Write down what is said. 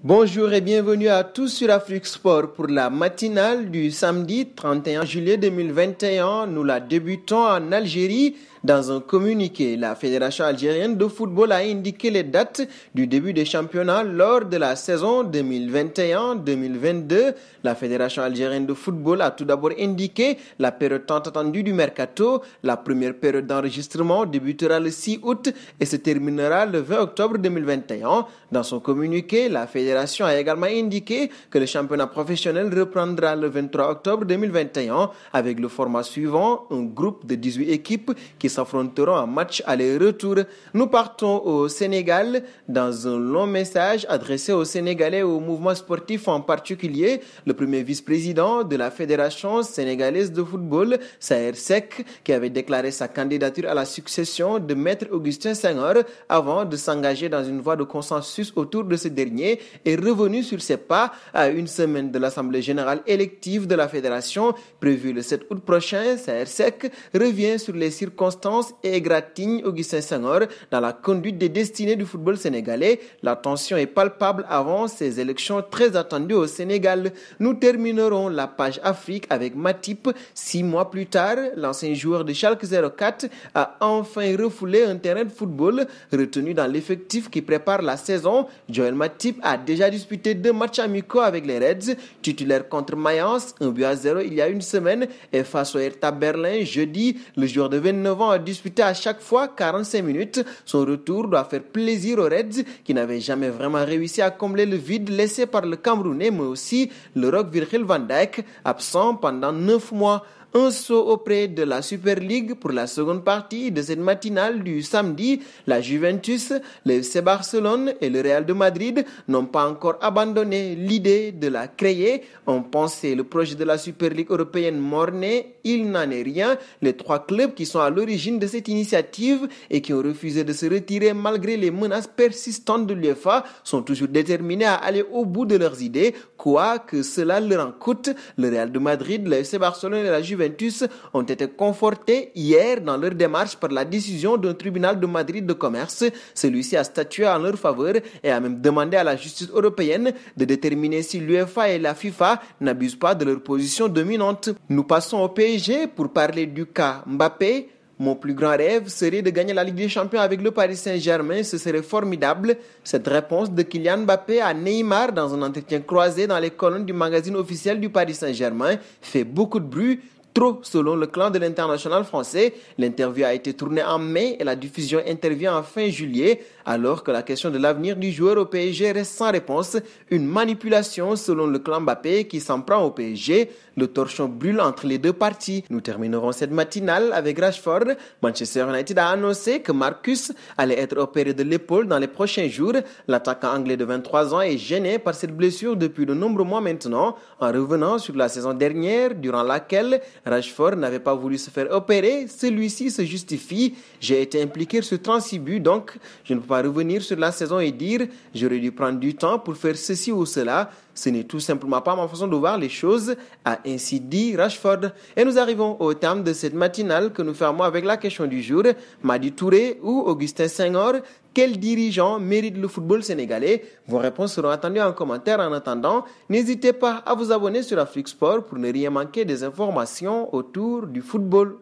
Bonjour et bienvenue à tous sur Afrique Sport pour la matinale du samedi 31 juillet 2021. Nous la débutons en Algérie. Dans un communiqué, la Fédération algérienne de football a indiqué les dates du début des championnats lors de la saison 2021-2022. La Fédération algérienne de football a tout d'abord indiqué la période tant attendue du mercato. La première période d'enregistrement débutera le 6 août et se terminera le 20 octobre 2021. Dans son communiqué, la Fédération a également indiqué que le championnat professionnel reprendra le 23 octobre 2021 avec le format suivant, un groupe de 18 équipes qui s'affronteront en match aller-retour. Nous partons au Sénégal. Dans un long message adressé aux Sénégalais et au mouvement sportif en particulier, le premier vice-président de la Fédération sénégalaise de football, Saher Seck, qui avait déclaré sa candidature à la succession de Maître Augustin Senghor avant de s'engager dans une voie de consensus autour de ce dernier, est revenu sur ses pas à une semaine de l'Assemblée générale élective de la Fédération prévue le 7 août prochain. Saher Seck revient sur les circonstances et égratigne Augustin Senghor dans la conduite des destinées du football sénégalais. La tension est palpable avant ces élections très attendues au Sénégal. Nous terminerons la page Afrique avec Matip. 6 mois plus tard, l'ancien joueur de Schalke 04 a enfin refoulé un terrain de football retenu dans l'effectif qui prépare la saison. Joël Matip a déjà disputé 2 matchs amicaux avec les Reds, titulaire contre Mayence, 1-0 il y a une semaine, et face au Hertha Berlin jeudi. Le joueur de 29 ans a disputé à chaque fois 45 minutes. Son retour doit faire plaisir aux Reds qui n'avaient jamais vraiment réussi à combler le vide laissé par le Camerounais, mais aussi le Rock Virgil van Dijk, absent pendant 9 mois. Un saut auprès de la Super League pour la seconde partie de cette matinale du samedi. La Juventus, le FC Barcelone et le Real de Madrid n'ont pas encore abandonné l'idée de la créer. On pensait le projet de la Super League européenne mort-né. Il n'en est rien. Les 3 clubs qui sont à l'origine de cette initiative et qui ont refusé de se retirer malgré les menaces persistantes de l'UEFA sont toujours déterminés à aller au bout de leurs idées, quoi que cela leur en coûte. Le Real de Madrid, le FC Barcelone et la Juventus ont été confortés hier dans leur démarche par la décision d'un tribunal de Madrid de commerce. Celui-ci a statué en leur faveur et a même demandé à la justice européenne de déterminer si l'UEFA et la FIFA n'abusent pas de leur position dominante. Nous passons au PSG pour parler du cas Mbappé. Mon plus grand rêve serait de gagner la Ligue des Champions avec le Paris Saint-Germain, ce serait formidable. Cette réponse de Kylian Mbappé à Neymar dans un entretien croisé dans les colonnes du magazine officiel du Paris Saint-Germain fait beaucoup de bruit. Trop, selon le clan de l'international français. L'interview a été tournée en mai et la diffusion intervient en fin juillet, alors que la question de l'avenir du joueur au PSG reste sans réponse. Une manipulation, selon le clan Mbappé, qui s'en prend au PSG. Le torchon brûle entre les deux parties. Nous terminerons cette matinale avec Rashford. Manchester United a annoncé que Marcus allait être opéré de l'épaule dans les prochains jours. L'attaquant anglais de 23 ans est gêné par cette blessure depuis de nombreux mois maintenant, en revenant sur la saison dernière, durant laquelle Rashford n'avait pas voulu se faire opérer. Celui-ci se justifie. J'ai été impliqué sur 36 buts, donc je ne peux pas revenir sur la saison et dire j'aurais dû prendre du temps pour faire ceci ou cela. Ce n'est tout simplement pas ma façon de voir les choses, a ainsi dit Rashford. Et nous arrivons au terme de cette matinale que nous fermons avec la question du jour. Madi Touré ou Augustin Senghor, quel dirigeant mérite le football sénégalais? Vos réponses seront attendues en commentaire. En attendant, n'hésitez pas à vous abonner sur Afrique Sport pour ne rien manquer des informations autour du football.